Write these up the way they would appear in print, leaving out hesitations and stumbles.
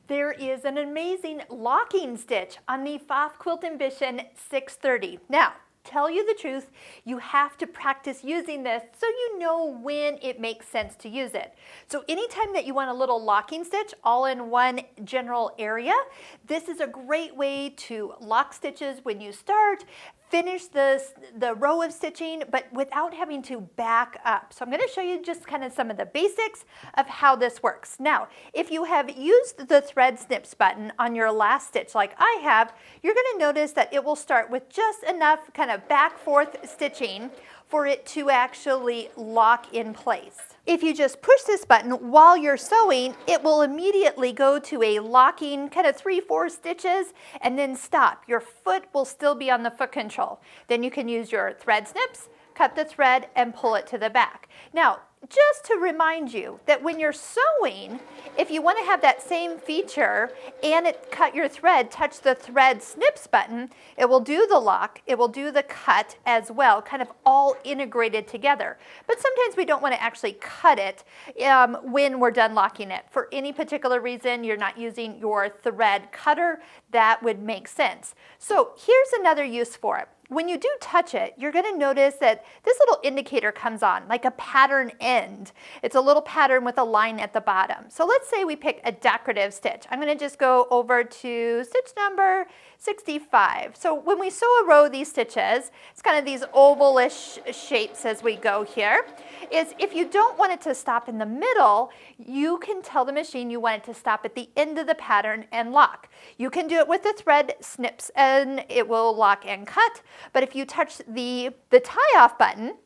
There is an amazing locking stitch on the Pfaff Quilt Ambition 630. Now, tell you the truth, you have to practice using this so you know when it makes sense to use it. So anytime that you want a little locking stitch all in one general area, this is a great way to lock stitches when you start, finish the row of stitching, but without having to back up. So I'm going to show you just kind of some of the basics of how this works. Now, if you have used the thread snips button on your last stitch like I have, you're going to notice that it will start with just enough kind of back forth stitching for it to actually lock in place. If you just push this button while you're sewing, it will immediately go to a locking kind of 3-4 stitches and then stop. Your foot will still be on the foot control. Then you can use your thread snips, cut the thread, and pull it to the back. Now, just to remind you that when you're sewing, if you want to have that same feature and cut your thread, touch the thread snips button, it will do the lock, it will do the cut as well, kind of all integrated together. But sometimes we don't want to actually cut it when we're done locking it. For any particular reason, you're not using your thread cutter, that would make sense. So here's another use for it. When you do touch it, you're going to notice that this little indicator comes on, like a pattern end. It's a little pattern with a line at the bottom. So let's say we pick a decorative stitch. I'm going to just go over to stitch number 65. So when we sew a row of these stitches, it's kind of these ovalish shapes as we go here, is if you don't want it to stop in the middle, you can tell the machine you want it to stop at the end of the pattern and lock. You can do it with the thread snips and it will lock and cut. But if you touch the tie-off button,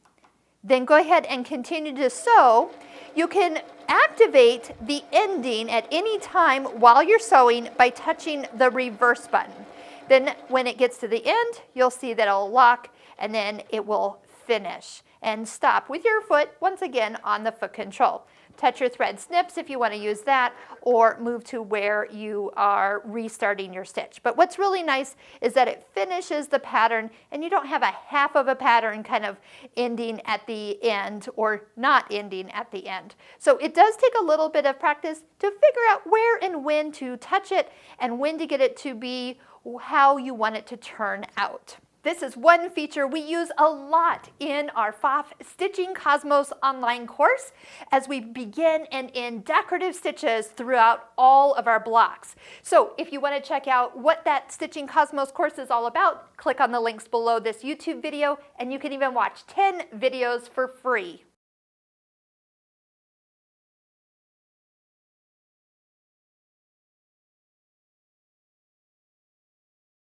then go ahead and continue to sew. You can activate the ending at any time while you're sewing by touching the reverse button. Then when it gets to the end, you'll see that it'll lock and then it will finish and stop with your foot once again on the foot control. Touch your thread snips if you want to use that, or move to where you are restarting your stitch. But what's really nice is that it finishes the pattern and you don't have a half of a pattern kind of ending at the end or not ending at the end. So it does take a little bit of practice to figure out where and when to touch it and when to get it to be how you want it to turn out. This is one feature we use a lot in our Pfaff Stitching Cosmos online course as we begin and end decorative stitches throughout all of our blocks. So if you want to check out what that Stitching Cosmos course is all about, click on the links below this YouTube video and you can even watch 10 videos for free.